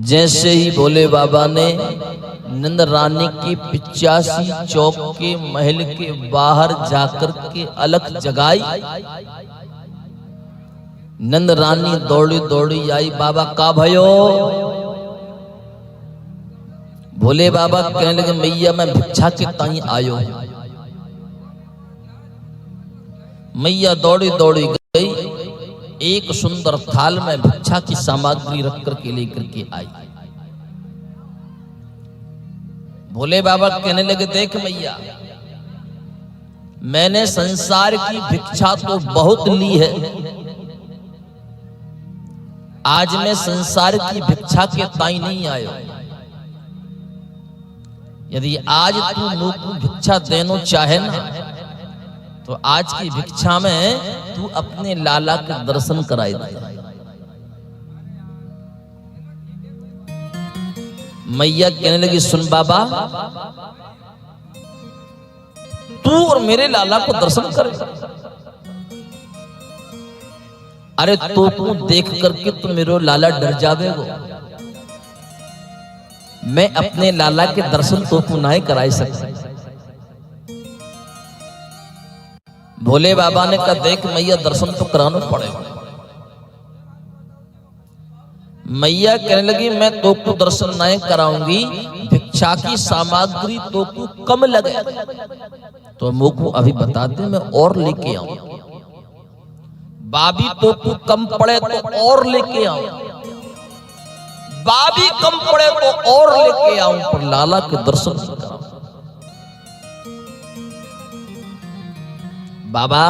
जैसे ही भोले बाबा ने नंद रानी की 85 चौक के महल के बाहर जाकर के अलख जगाई, नंद रानी दौड़ी दौड़ी आई, बाबा का भयो? भोले बाबा कहने लगे, मैया मैं भिक्षा के ताई आयो। मैया दौड़ी दौड़ी गई, एक सुंदर थाल में भिक्षा की सामग्री रख करके लेकर के आई। भोले बाबा कहने लगे, देख मैया, मैंने संसार की भिक्षा तो बहुत ली है, आज मैं संसार की भिक्षा के ताई नहीं आयो। यदि आज तू मुझ को भिक्षा देना चाहे ना, तो आज की भिक्षा में तू अपने लाला के दर्शन कराए दे। मैया कहने लगी, सुन बाबा, तू और मेरे लाला को दर्शन करे। अरे तो तू देख करके तो मेरे लाला डर जावेगो, मैं अपने लाला के दर्शन तो तू नहीं कराई सकता। भोले बाबा ने कहा, देख मैया, दर्शन तो कराना पड़ेगा। मैया कहने लगी, मैं तो को दर्शन नहीं कराऊंगी, भिक्षा की सामग्री तो को कम लगे तो मुझको अभी बता दे, मैं और लेके आऊं। बाबी तो को कम पड़े तो और लेके आऊं, बाबी कम पड़े तो और लेके आऊं, पर लाला के दर्शन नहीं कराऊं। बाबा,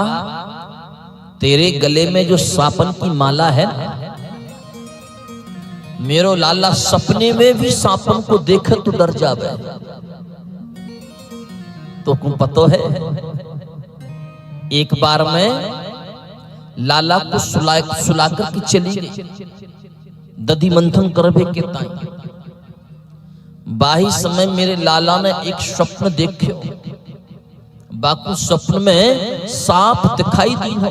तेरे गले में जो सांपन की माला है, मेरो लाला सपने में भी सांपन को देखे तो डर जावे। तो तुम पतो है, एक बार में लाला को सुला करके चली गई, दधी मंथन करबे के ताई। बाही समय मेरे लाला ने एक स्वप्न देखे, बाकू स्वप्न में सांप दिखाई दी हो।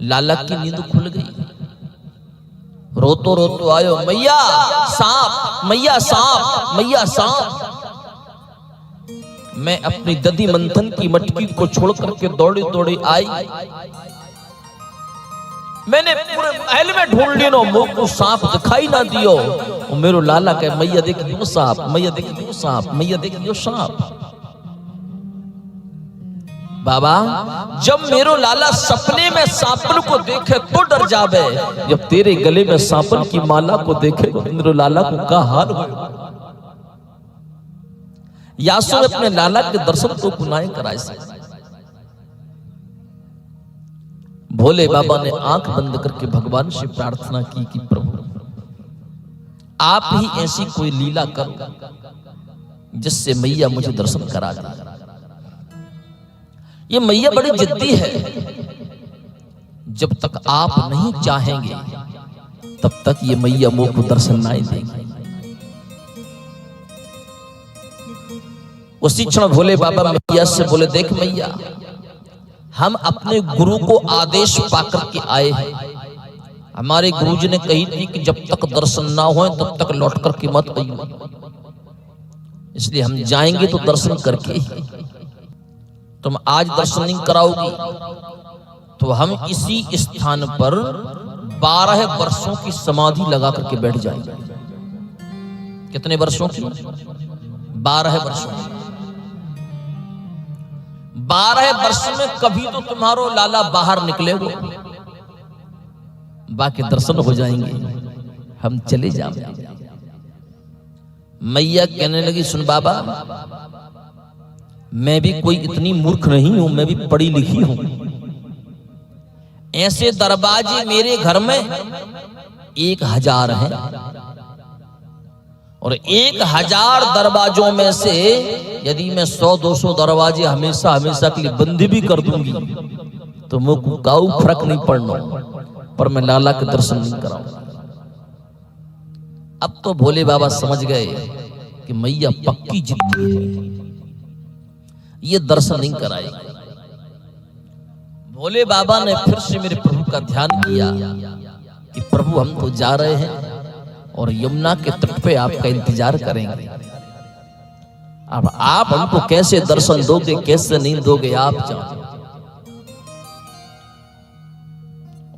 लाला की नींद खुल गई, रोतो रोतो आयो, मैया सांप, मैया सांप, मैया सांप। मैं अपनी दधी मंथन की मटकी को छोड़ करके दौड़ी दौड़ी आई। मैंने पूरे महल में ढूंढ लियो, मुझ को सांप दिखाई ना दियो। मेरो लाला कहे, मैया देख दियो सांप, मैया देख दियो सांप, मैया देख दियो सांप। बाबा, जब मेरो लाला सपने में सांपन को देखे तो डर जावे, जब तेरे गले में सांपन की माला को देखे तो मेरो लाला को का हाल हो। यासो अपने लाला के दर्शन तो गुनाह कराए से। भोले बाबा ने आंख बंद करके भगवान से प्रार्थना की कि प्रभु, आप ही ऐसी कोई लीला करो जिससे मैया मुझे दर्शन करा दे। ये मैया बड़ी जिद्दी है, जब तक आप नहीं चाहेंगे तब तक ये मैया मुझ को दर्शन नहीं देगी। उसी क्षण भोले बाबा मैया से बोले, देख मैया, हम अपने गुरु को आदेश पाकर के आए हैं। हमारे गुरुजी ने कही थी कि जब तक दर्शन ना हो तब तक लौट करके मत आइए, इसलिए हम जाएंगे तो दर्शन करके ही। तुम आज दर्शन नहीं कराओगी तो हम इसी स्थान पर 12 वर्षों की समाधि लगा करके बैठ जाएंगे। कितने वर्षों की? 12 वर्षों। 12 वर्ष में कभी तो तुम्हारो लाला बाहर निकलेगो, बाकी दर्शन हो जाएंगे, हम चले जाएंगे। मैया कहने लगी, सुन बाबा, मैं भी कोई इतनी मूर्ख नहीं हूं, मैं भी पढ़ी लिखी हूं। ऐसे दरवाजे मेरे घर में 1000 हैं, और 1000 दरवाजों में से यदि मैं 100-200 दरवाजे हमेशा हमेशा के लिए बंद भी कर दूंगी तो मुझको काऊ फर्क नहीं पड़ना, पर मैं लाला के दर्शन नहीं कराऊंगा। अब तो भोले बाबा समझ गए कि मैया पक्की जिद्दी है, ये दर्शन नहीं कराएगी। भोले बाबा ने फिर से मेरे प्रभु का ध्यान किया कि प्रभु हम तो जा रहे हैं और यमुना के तट पे आपका इंतजार करेंगे। अब आप हमको कैसे दर्शन दोगे, कैसे नहीं दोगे, आप जानो।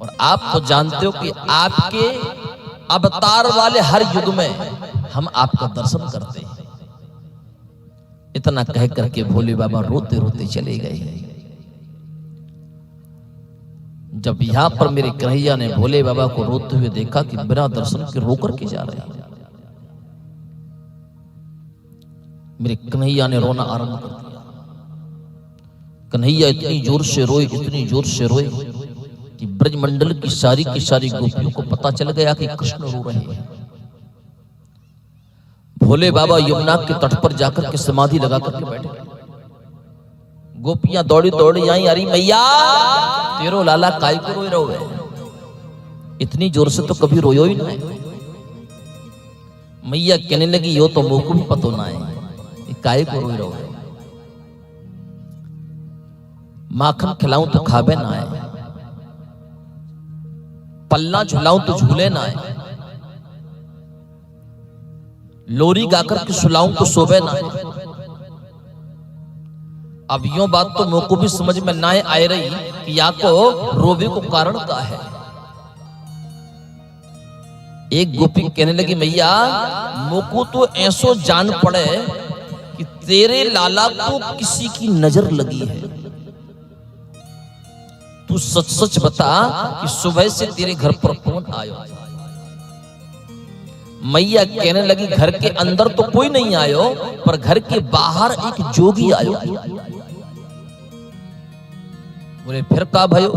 और आप तो जानते हो कि आपके अवतार वाले हर युग में हम आपका दर्शन करते हैं। इतना कह करके भोले बाबा रोते रोते चले गए। जब यहां पर मेरे कन्हैया ने भोले बाबा को रोते हुए देखा कि बिना दर्शन के रो करके जा रहे हैं, मेरे कन्हैया ने रोना आरंभ कर दिया। कन्हैया इतनी जोर से रोए, इतनी जोर से रोए कि ब्रजमंडल की सारी गोपियों को पता चल गया कि कृष्ण रो रहे हैं। भोले बाबा यमुना के तट पर जाकर के समाधि लगा करके बैठे। गोपियां दौड़ी दौड़ी आई, अरे मैया तेरो लाला काय को रोए रहो है, इतनी जोर से तो कभी रोयो ही ना है। मैया कहने लगी यो तो मुंह को भी पतो ना है, काय को रोए रहो है। माखन खिलाऊं तो खाबे ना है, पल्ला झुलाऊं तो झूले ना है, लोरी गाकर के सुलाऊं तो सोबे ना है। अब यो बात तो मुझ को भी समझ में ना आए रही कि या को रोबे को कारण का है। एक गोपी कहने लगी मैया मोको तो ऐसो जान पड़े कि तेरे लाला को किसी की नजर लगी है। तू सच सच बता कि सुबह से तेरे घर पर कौन आयो। मैया कहने लगी घर के अंदर तो कोई नहीं आयो, पर घर के बाहर एक जोगी आयो। बोले फिर का भयो?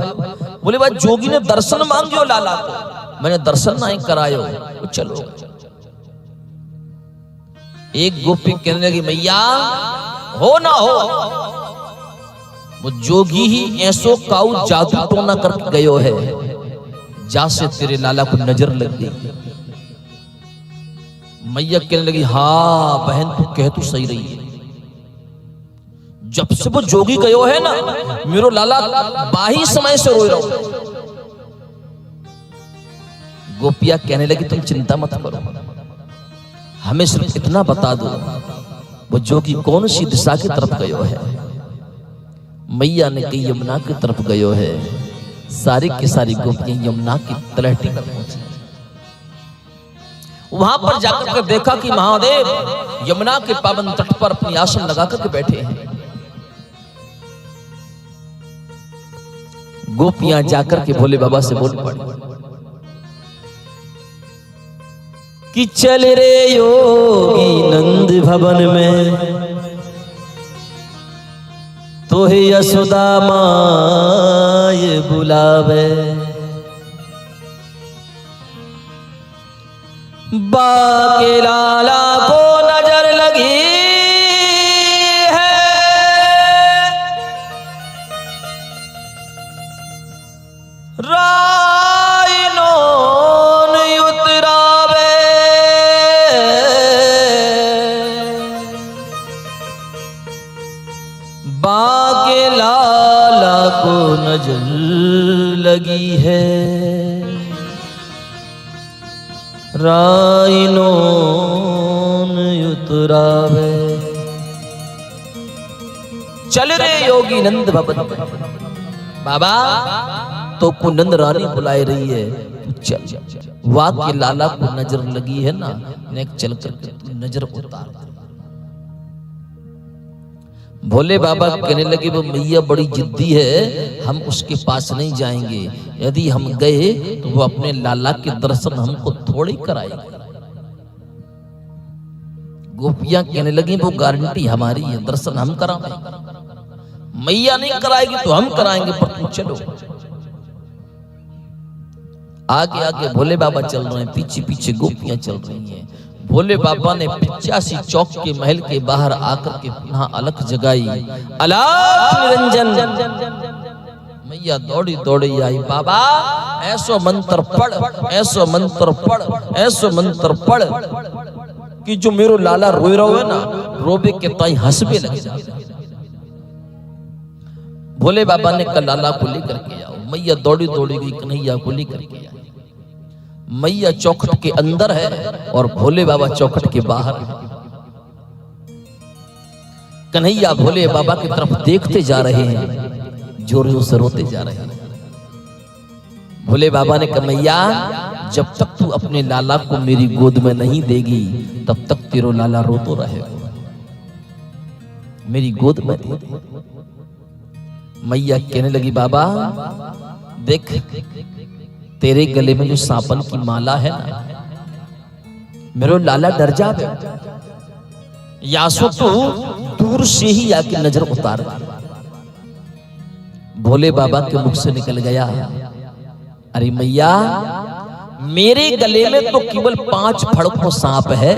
बोले भाई जोगी ने दर्शन मांगियो लाला को, मैंने दर्शन नहीं करायो, तो चलो। एक गोपी कहने लगी मैया हो ना हो, वो जोगी ही ऐसो काऊ जादू टोना करके गयो है जैसे तेरे लाला को नजर लग गई। मैया कहने लगी हाँ बहन तू कह तू सही रही है, जब से वो जोगी गयो है ना मेरो लाला बाही समय से रोए रहो। गोपिया कहने लगी तुम चिंता मत करो, हमें सिर्फ इतना बता दो वो जोगी कौन सी दिशा की तरफ गयो है। मैया ने कही यमुना की तरफ गयो है। सारी की सारी गोपियां यमुना की तलहटी पर पहुंची। वहां पर जाकर के देखा कि महादेव यमुना के पावन तट पर अपनी आसन लगा करके बैठे हैं। गोपियां जाकर के भोले बाबा से बोल पड़ी कि चल रे योगी नंद भवन में तोहे यशोदा माय बुलावे। बाके लाला को नजर लगी है, राइनो उतरावे। बाके लाला को नजर लगी है, राइनो उतरावे। चल रे योगी नंद भवन, बाबा तो को नंद रानी बुलाई रही है, चल। वाक्य लाला को नजर लगी है ना, नेक चल कर नजर उतार। भोले बाबा कहने लगे वो मैया बड़ी जिद्दी है, हम उसके पास नहीं जाएंगे। यदि हम गए तो वो अपने लाला के दर्शन हमको थोड़ी कराएगी। गोपियां कहने लगी वो गारंटी हमारी है, दर्शन हम कराएंगे। मैया नहीं कराएगी तो हम कराएंगे, पर तू चलो। आगे आगे भोले बाबा चल रहे हैं, पीछे पीछे गोपियां चल रही हैं। भोले बाबा ने 85 चौक के महल के बाहर आकर के पुनः अलख जगाई, अलख निरंजन। मैया दौड़ी दौड़ी आई, बाबा ऐसो मंत्र पढ़, ऐसो मंत्र पढ़, ऐसो मंत्र पढ़ कि जो मेरो लाला रोए रहो है ना, रोबे के ताई हंसबे लग जाए। भोले बाबा ने कल लाला को लेकर के आओ। मैया दौड़ी दौड़ी गई, कन्हैया को लेकर के आई। मैया चौखट के अंदर है और भोले बाबा चौखट के बाहर है। कन्हैया भोले बाबा की तरफ देखते जा रहे हैं, जोरों से रोते जा रहे हैं। भोले बाबा ने कहा, मैया जब तक तू अपने लाला को मेरी गोद में नहीं देगी तब तक तेरा लाला रोतो रहेगा, मेरी गोद में दे दे। मैया कहने लगी, बाबा देख तेरे गले में जो सांपन की माला है ना, मेरा लाला डर जावे, या सो तू दूर से ही आके नजर उतार। भोले बाबा के मुख से निकल गया, अरे मैया मेरे गले में तो केवल 5 फड़कों सांप है,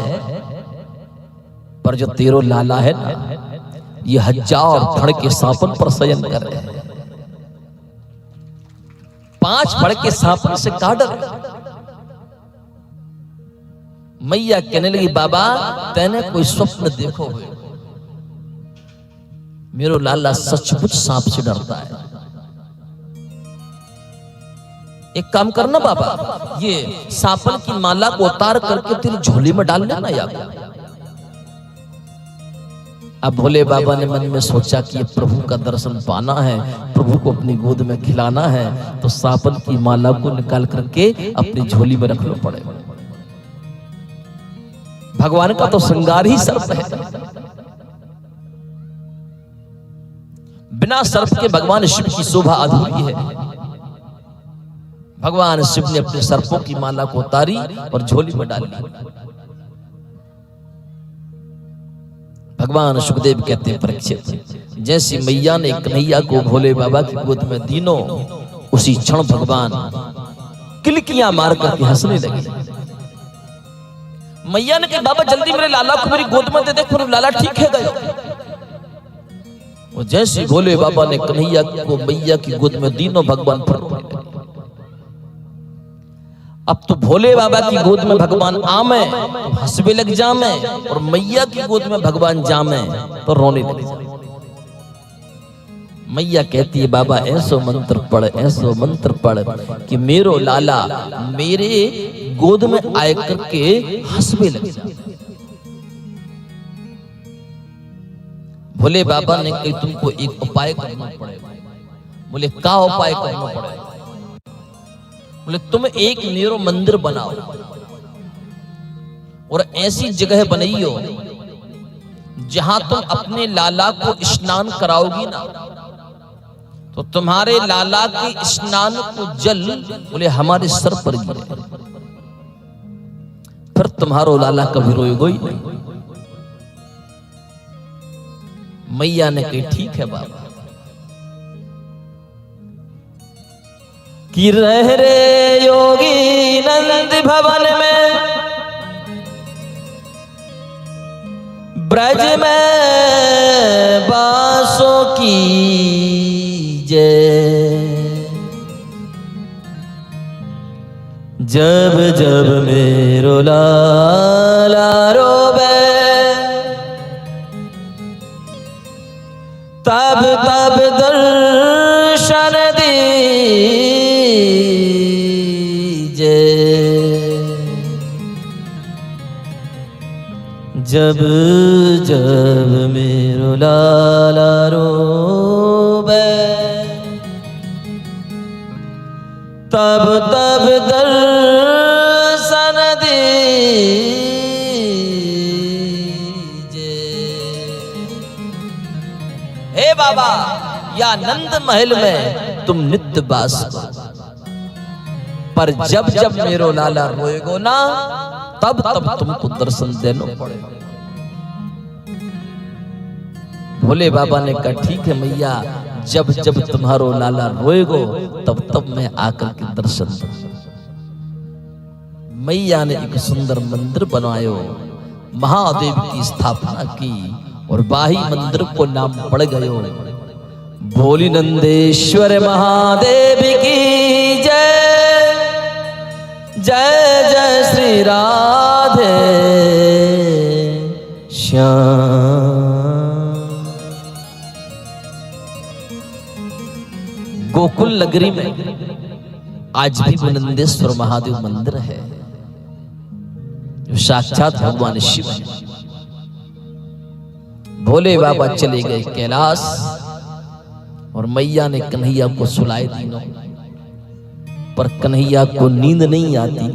पर जो तेरो लाला है ना, ये 1000 फड़ के सांपन पर शयन कर रहे हैं। 5 फड़ के सांपन से का डर? मैया कहने लगी, बाबा तैने कोई स्वप्न देखो है, मेरो लाला सचमुच सांप से डरता है। एक काम करना बाबा, ये सांपन की माला को उतार करके तेरी झोली में डाल लेना यार। अब भोले बाबा ने मन में सोचा कि ये प्रभु का दर्शन पाना है, प्रभु को अपनी गोद में खिलाना है, तो सांपन की माला को निकाल करके अपनी झोली में रखना पड़ेगा। भगवान का तो श्रृंगार ही सर्प है, बिना सर्प के भगवान शिव की शोभा अधूरी है। भगवान शिव ने अपने सर्पों की माला को उतारी और झोली में डाल ली। भगवान सुखदेव कहते हैं, परीक्षित जैसी मैया ने कन्हैया को भोले बाबा की गोद में दीनो, उसी क्षण भगवान किलकियां मार करके हंसने लगे। मैया ने कहा, बाबा जल्दी मेरे लाला को मेरी गोद में दे दे, फिर लाला ठीक है गया। वो जैसे भोले बाबा ने कन्हैया को मैया की गोद में दीनो, भगवान फिर रोने लगे। अब तो भोले बाबा की गोद में भगवान आमे तो हंसबे लग जामे, और मैया की गोद में भगवान जामे तो रोने लग जामे। मैया कहती है, बाबा ऐसो मंत्र पढ़, ऐसो मंत्र पढ़ कि मेरो लाला मेरे गोद में आए करके हंसबे लग जाए। भोले बाबा ने कही, तुमको एक उपाय करना पड़ेगा। बोले क्या उपाय करना पड़ेगा? बोले तुम एक मेरो मंदिर बनाओ और ऐसी जगह बनाइयो जहां तुम अपने लाला को स्नान कराओगी ना, तो तुम्हारे लाला के स्नान को जल बोले हमारे सर पर गिरे, फिर तुम्हारो लाला कभी रोएगा ही नहीं। मैया ने कही, ठीक है बाबा। कि रह रे योगी नंद भवन में, ब्रज में बासों की जय, जब जब मेरो लाला रोवे, तब तब दर्शन जब जब मेरो लाला रोवे, तब तब दर्शन दीजिए। हे बाबा, या नंद महल में तुम नित्य वास करो, पर जब जब मेरो लाला रोएगो ना, तब तब तुमको दर्शन देना पड़ेगा। भोले बाबा ने कहा, ठीक है मैया, जब जब तुम्हारो लाला रोएगो तब तब मैं आकर के दर्शन दूं। मैया ने एक सुंदर मंदिर बनायो, महादेव की स्थापना की और बाही मंदिर को नाम पड़ गयो भोली नंदेश्वर महादेव की जय। जय जय श्री राधे श्याम। गोकुल नगरी में आज भी बुलंदेश्वर महादेव मंदिर है जो साक्षात भगवान शिव है। भोले बाबा चले गए कैलाश और मैया ने कन्हैया को सुलाए दिनों, पर कन्हैया को नींद नहीं आती।